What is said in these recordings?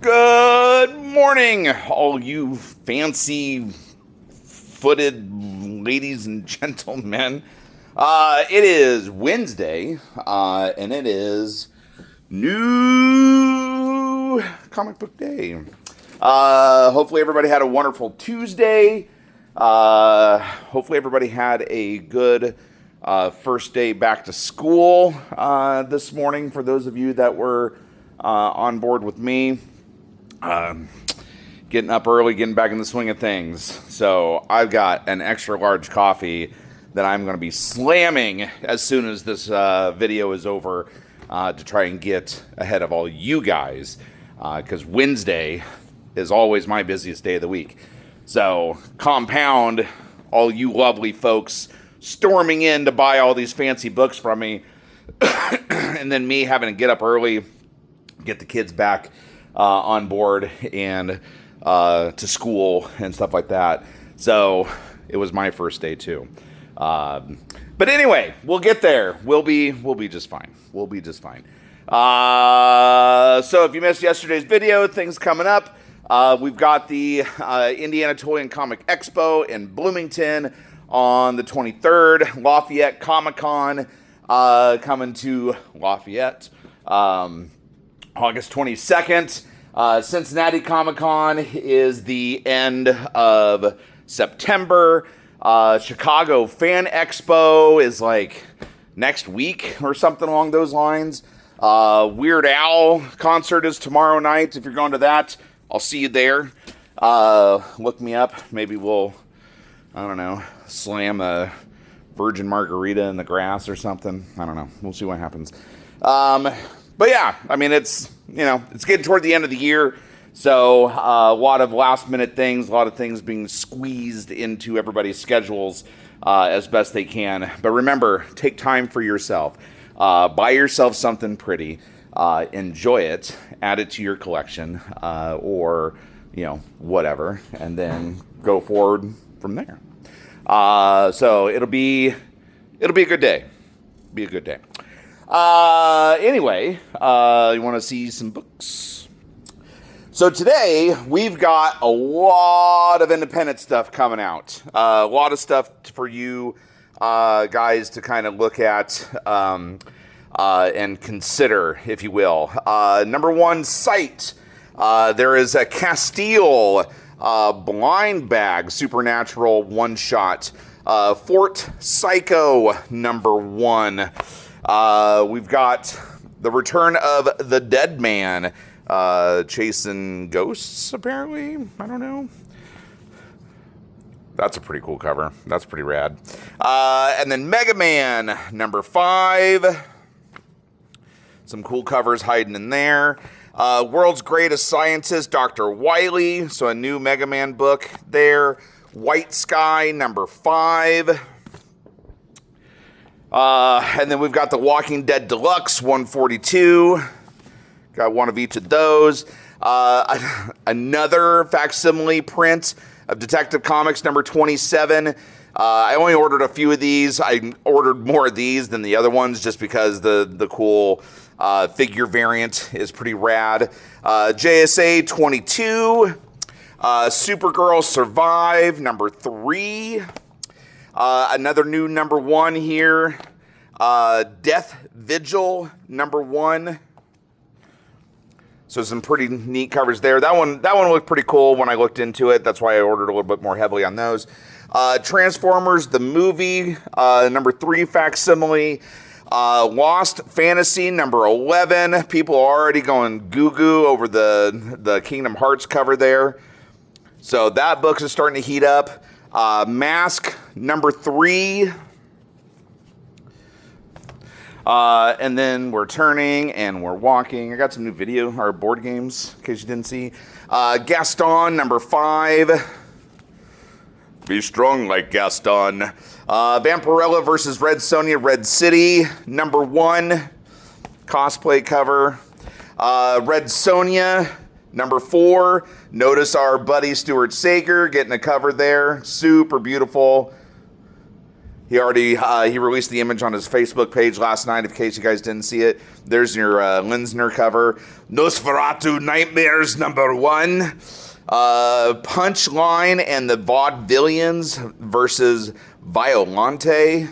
Good morning, all you fancy-footed ladies and gentlemen. It is Wednesday, and it is new comic book day. Hopefully everybody had a wonderful Tuesday. Hopefully everybody had a good first day back to school this morning for those of you that were on board with me. Getting up early, getting back in the swing of things. So I've got an extra large coffee that I'm going to be slamming as soon as this video is over to try and get ahead of all you guys, because Wednesday is always my busiest day of the week. So compound all you lovely folks storming in to buy all these fancy books from me, and then me having to get up early, get the kids back on board and to school and stuff like that. So it was my first day too. But anyway, we'll get there. We'll be just fine. We'll be just fine. So if you missed yesterday's video, things coming up. We've got the Indiana Toy and Comic Expo in Bloomington on the 23rd. Lafayette Comic-Con coming to Lafayette. August 22nd. Cincinnati Comic-Con is the end of September. Chicago Fan Expo is like next week or something along those lines. Weird Al concert is tomorrow night. If you're going to that, I'll see you there. Look me up. Maybe we'll, I don't know, slam a virgin margarita in the grass or something. I don't know. We'll see what happens. But yeah, I mean, it's getting toward the end of the year, so a lot of last minute things, a lot of things being squeezed into everybody's schedules as best they can. But remember, take time for yourself. Buy yourself something pretty, enjoy it, add it to your collection, or, whatever, and then go forward from there. So it'll be a good day. Be a good day. Anyway, you want to see some books? So today, we've got a lot of independent stuff coming out. A lot of stuff for you guys to kind of look at and consider, if you will. Number one, Sight. There is a Castile blind bag supernatural one-shot. Fort Psycho, number one. We've got the return of the Dead Man, chasing ghosts, apparently. I don't know. That's a pretty cool cover. That's pretty rad. And then Mega Man, number 5. Some cool covers hiding in there. World's Greatest Scientist, Dr. Wily. So a new Mega Man book there. White Sky, number 5. And then we've got the Walking Dead Deluxe, 142. Got one of each of those. Another facsimile print of Detective Comics, number 27. I only ordered a few of these. I ordered more of these than the other ones just because the cool figure variant is pretty rad. JSA 22. Supergirl Survive, number 3. Another new number 1 here. Death Vigil, number 1. So some pretty neat covers there. That one looked pretty cool when I looked into it. That's why I ordered a little bit more heavily on those. Transformers, the movie, number 3 facsimile. Lost Fantasy, number 11. People are already going goo-goo over the Kingdom Hearts cover there. So that book is starting to heat up. Mask, number 3. And then we're turning and we're walking. I got some new video or board games, in case you didn't see. Gaston, number 5. Be strong like Gaston. Vampirella versus Red Sonja, Red City, number 1. Cosplay cover. Red Sonja, number 4. Notice our buddy Stuart Sayger getting a cover there. Super beautiful. He already he released the image on his Facebook page last night, in case you guys didn't see it. There's your Linsner cover. Nosferatu Nightmares #1. Punchline and the Vaudevillians versus Violante.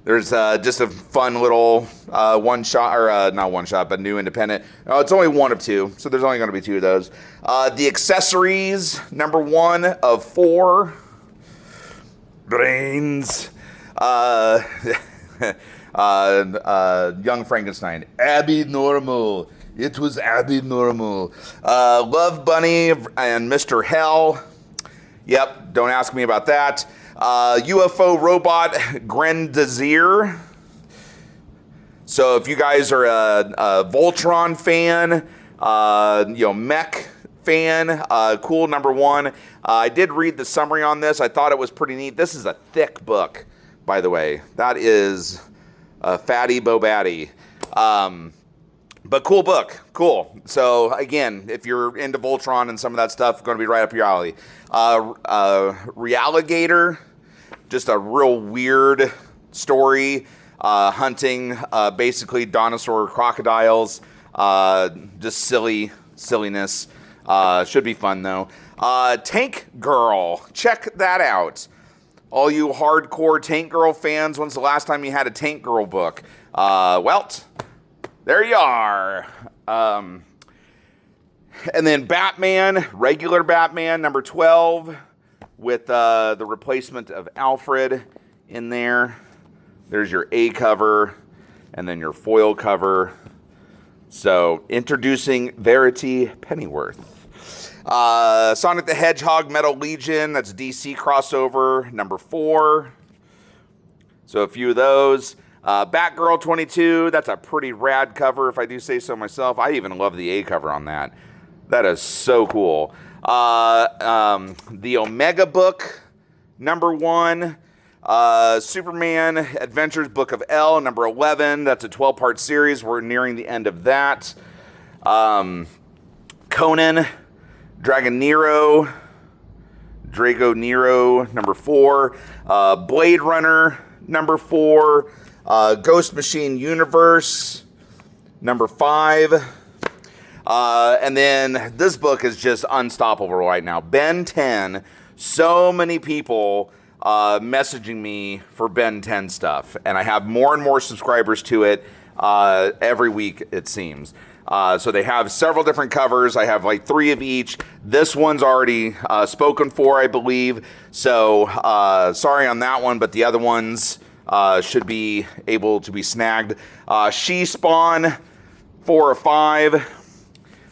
There's just a fun little one shot, or not one shot, but new independent. Oh, it's only one of two, so there's only going to be two of those. The Accessories, #1 of 4. Brains. Young Frankenstein. Abby-normal. It was Abby-normal. Love Bunny and Mr. Hell. Yep, don't ask me about that. UFO Robot Grendizer. So if you guys are a Voltron fan, mech fan, cool, #1. I did read the summary on this. I thought it was pretty neat. This is a thick book, by the way. That is a fatty Bobatty. But cool book. Cool. So, again, if you're into Voltron and some of that stuff, going to be right up your alley. Realligator, just a real weird story, hunting basically dinosaur crocodiles. Just silliness. Should be fun, though. Tank Girl. Check that out. All you hardcore Tank Girl fans, when's the last time you had a Tank Girl book? There you are. And then Batman, regular Batman, #12, with the replacement of Alfred in there. There's your A cover, and then your foil cover. So, introducing Verity Pennyworth. Sonic the Hedgehog Metal Legion, that's DC crossover, #4. So a few of those. Batgirl 22, that's a pretty rad cover, if I do say so myself. I even love the A cover on that. That is so cool. The Omega book, #1. Superman Adventures Book of L, #11. That's a 12-part series. We're nearing the end of that. Conan, Drago Nero, #4. Blade Runner, #4. Ghost Machine Universe, #5. And then this book is just unstoppable right now. Ben 10. So many people messaging me for Ben 10 stuff. And I have more and more subscribers to it every week, it seems. So they have several different covers. I have like 3 of each. This one's already spoken for, I believe. So sorry on that one, but the other ones should be able to be snagged. She-Spawn, 4 or 5.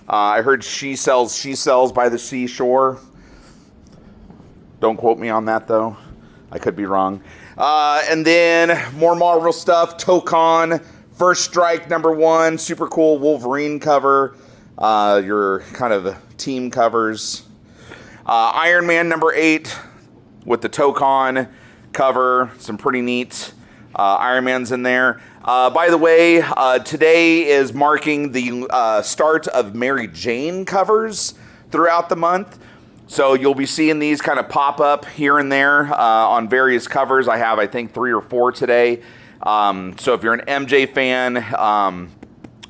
I heard she sells by the seashore. Don't quote me on that, though. I could be wrong. And then more Marvel stuff. Tokon, First Strike, #1. Super cool Wolverine cover. Your kind of team covers. Iron Man, #8, with the Tokon cover. Some pretty neat Iron Man's in there. By the way, today is marking the start of Mary Jane covers throughout the month. So you'll be seeing these kind of pop up here and there on various covers. I have, I think, 3 or 4 today. So if you're an MJ fan,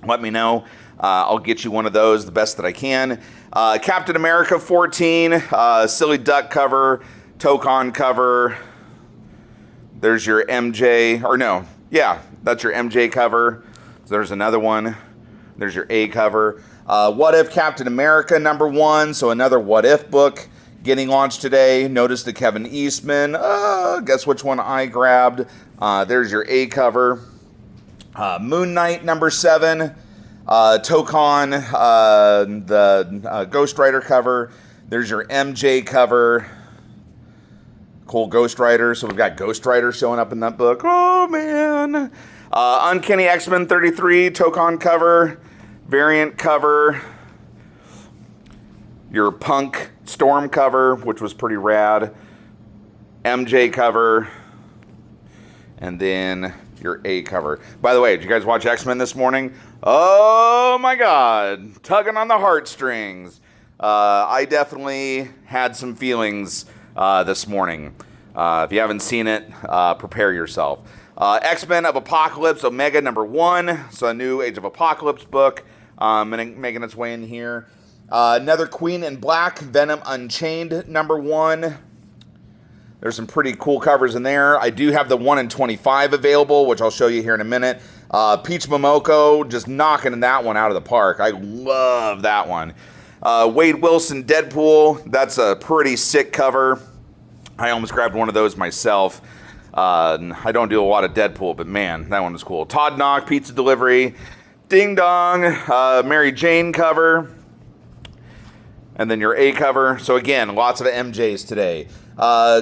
let me know. I'll get you one of those, the best that I can. Captain America 14, Silly Duck cover, Tokon cover. There's your MJ, or no, yeah, that's your MJ cover. So there's another one. There's your A cover. What If Captain America #1, so another What If book getting launched today. Notice the Kevin Eastman. Guess which one I grabbed. There's your A cover. Moon Knight #7. Tokon, the Ghost Rider cover. There's your MJ cover. Cool Ghost Rider. So we've got Ghost Rider showing up in that book. Oh, man. Uncanny X-Men 33, Tokon cover. Variant cover. Your Punk Storm cover, which was pretty rad. MJ cover. And then your A cover. By the way, did you guys watch X-Men this morning? Oh my God. Tugging on the heartstrings. I definitely had some feelings this morning. If you haven't seen it, prepare yourself. X-Men of Apocalypse, Omega #1. So a new Age of Apocalypse book making its way in here. Another Queen in Black, Venom Unchained #1. There's some pretty cool covers in there. I do have the 1 in 25 available, which I'll show you here in a minute. Peach Momoko, just knocking that one out of the park. I love that one. Wade Wilson, Deadpool. That's a pretty sick cover. I almost grabbed one of those myself. I don't do a lot of Deadpool, but man, that one was cool. Todd Knock, Pizza Delivery. Ding Dong, Mary Jane cover. And then your A cover. So again, lots of MJs today.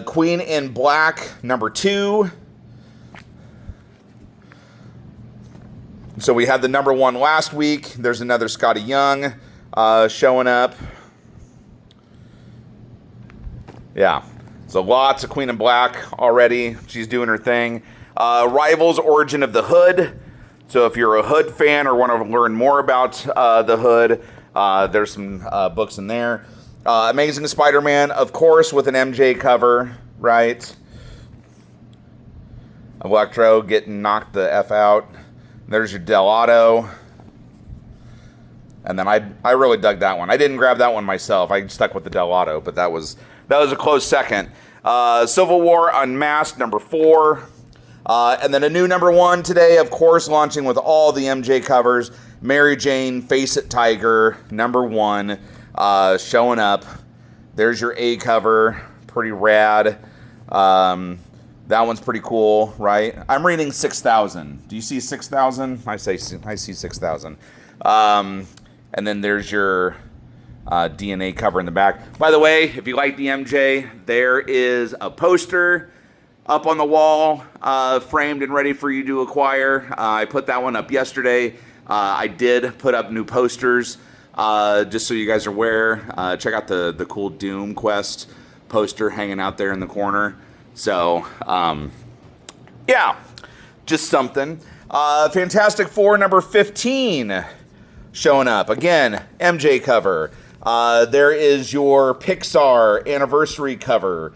Queen in Black #2. So we had the #1 last week. There's another Scotty Young showing up. Yeah. So lots of Queen in Black already. She's doing her thing. Rivals, Origin of the Hood. So if you're a Hood fan or want to learn more about the Hood, there's some books in there. Amazing Spider-Man, of course, with an MJ cover, right? Electro getting knocked the F out. There's your Delato. And then I really dug that one. I didn't grab that one myself. I stuck with the Delato, but that was a close second. Civil War Unmasked #4. And then a new #1 today, of course, launching with all the MJ covers. Mary Jane, Face It Tiger, #1, showing up. There's your A cover, pretty rad. That one's pretty cool, right? I'm reading 6,000. Do you see 6,000? I see 6,000. And then there's your DNA cover in the back. By the way, if you like the MJ, there is a poster up on the wall, framed and ready for you to acquire. I put that one up yesterday. I did put up new posters, just so you guys are aware. Check out the cool Doom Quest poster hanging out there in the corner. So, yeah, just something. Fantastic Four #15 showing up. Again, MJ cover. There is your Pixar anniversary cover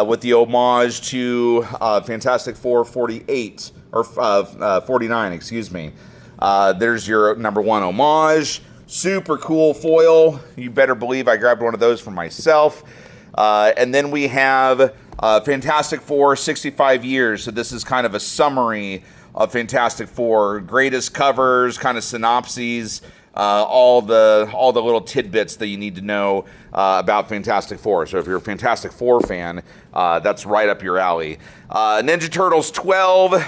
with the homage to Fantastic Four 48, or 49, excuse me. There's your #1 homage. Super cool foil. You better believe I grabbed one of those for myself. And then we have Fantastic Four 65 years. So this is kind of a summary of Fantastic Four. Greatest covers, kind of synopses, all the little tidbits that you need to know about Fantastic Four. So if you're a Fantastic Four fan, that's right up your alley. Ninja Turtles 12,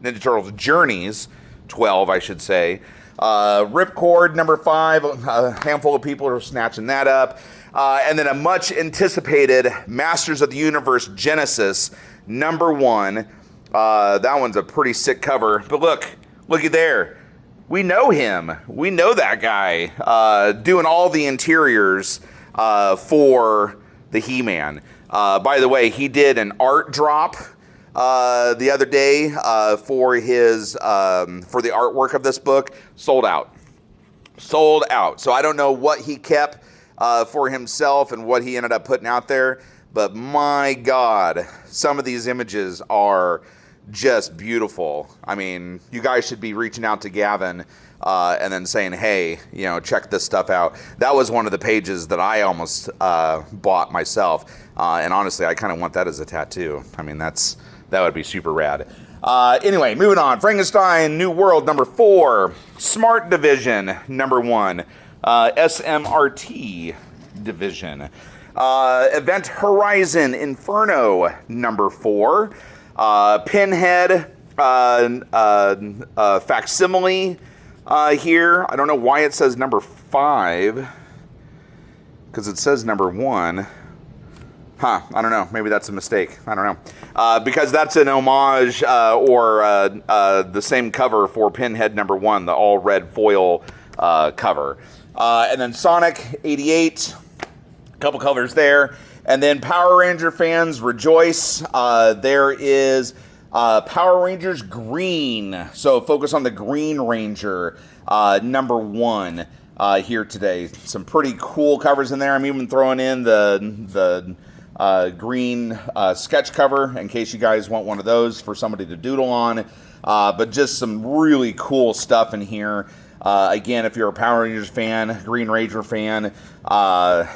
Ninja Turtles Journeys 12, I should say. Ripcord #5, a handful of people are snatching that up. And then a much anticipated Masters of the Universe Genesis #1. That one's a pretty sick cover. But looky there. We know him. We know that guy doing all the interiors for the He-Man. By the way, he did an art drop the other day for the artwork of this book. Sold out. So I don't know what he kept for himself and what he ended up putting out there, but my God, some of these images are just beautiful. I mean, you guys should be reaching out to Gavin and then saying, hey, check this stuff out. That was one of the pages that I almost bought myself. And honestly, I kind of want that as a tattoo. I mean, that would be super rad. Anyway, moving on. Frankenstein New World #4. Smart Division #1. SMRT Division. Event Horizon Inferno #4. Pinhead facsimile here. I don't know why it says #5, because it says #1. I don't know. Maybe that's a mistake. I don't know. Because that's an homage or the same cover for Pinhead #1, the all red foil cover. And then Sonic 88, a couple covers there. And then Power Ranger fans, rejoice. There is Power Rangers Green. So focus on the Green Ranger #1 here today. Some pretty cool covers in there. I'm even throwing in the green sketch cover in case you guys want one of those for somebody to doodle on. But just some really cool stuff in here. Again, if you're a Power Rangers fan, Green Ranger fan, I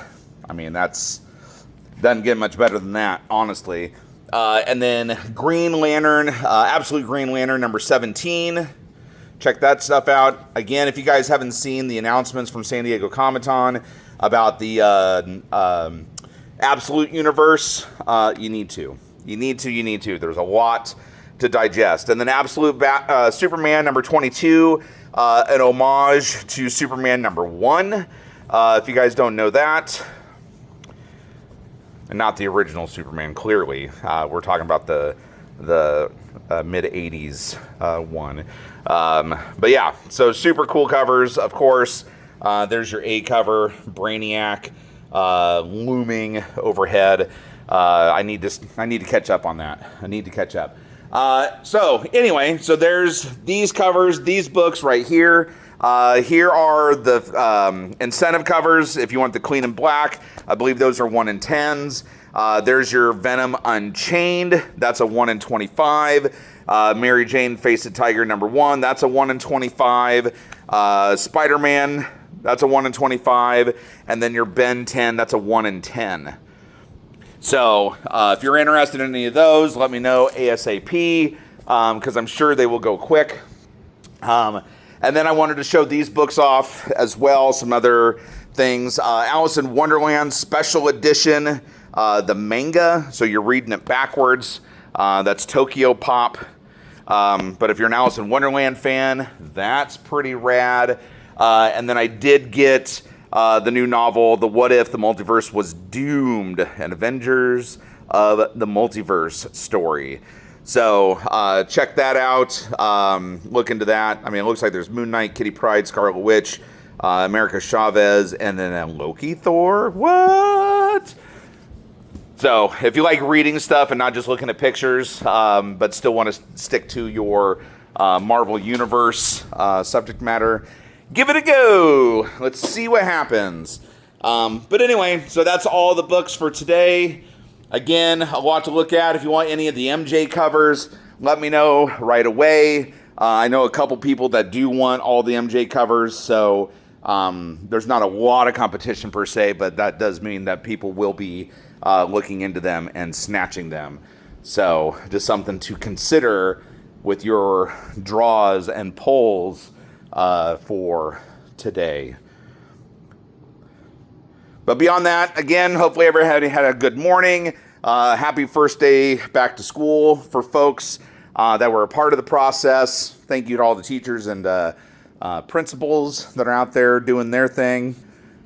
mean, doesn't get much better than that, honestly. And then Green Lantern, Absolute Green Lantern number 17. Check that stuff out. Again, if you guys haven't seen the announcements from San Diego Comic-Con about the Absolute Universe, you need to. You need to. There's a lot to digest. And then Absolute Superman number 22, an homage to Superman number 1. If you guys don't know that, and not the original Superman, clearly. We're talking about the mid-'80s one. But yeah, so super cool covers, of course. There's your A cover, Brainiac, looming overhead. I need to catch up on that. I need to catch up. So anyway, so there's these covers, these books right here. Here are the incentive covers if you want the clean and black. I believe those are 1 in 10s. There's your Venom Unchained. That's a 1 in 25. Mary Jane Face the Tiger number 1. That's a 1 in 25. Spider-Man. That's a 1 in 25. And then your Ben 10. That's a 1 in 10. So if you're interested in any of those, let me know ASAP because I'm sure they will go quick. And then I wanted to show these books off as well, some other things. Alice in Wonderland Special Edition, the manga, so you're reading it backwards. That's Tokyo Pop. But if you're an Alice in Wonderland fan, that's pretty rad. And then I did get the new novel, The What If the Multiverse Was Doomed, an Avengers of the Multiverse story. So check that out. Look into that. I mean, it looks like there's Moon Knight, Kitty Pryde, Scarlet Witch, America Chavez, and then a Loki Thor. What? So if you like reading stuff and not just looking at pictures, but still want to stick to your Marvel Universe subject matter, give it a go. Let's see what happens. But anyway, so that's all the books for today. Again, a lot to look at. If you want any of the MJ covers, let me know right away. I know a couple people that do want all the MJ covers, so there's not a lot of competition per se, but that does mean that people will be looking into them and snatching them. So just something to consider with your draws and polls for today. But beyond that, again, hopefully everybody had a good morning. Happy first day back to school for folks that were a part of the process. Thank you to all the teachers and principals that are out there doing their thing.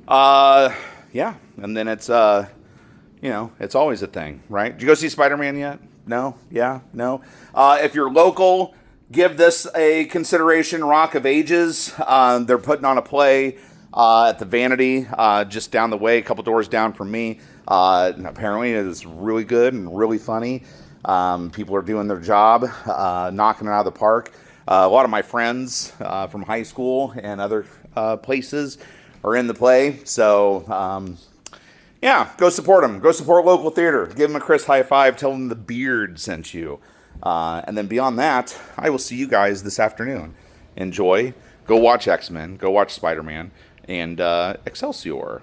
Yeah, and then it's, it's always a thing, right? Did you go see Spider-Man yet? No? Yeah? No? If you're local, give this a consideration. Rock of Ages. They're putting on a play at the Vanity, just down the way, a couple doors down from me. And apparently it is really good and really funny. People are doing their job, knocking it out of the park. A lot of my friends from high school and other places are in the play. So, yeah, go support them. Go support local theater. Give them a Chris high five. Tell them the Beard sent you. And then beyond that, I will see you guys this afternoon. Enjoy. Go watch X-Men. Go watch Spider-Man. And Excelsior.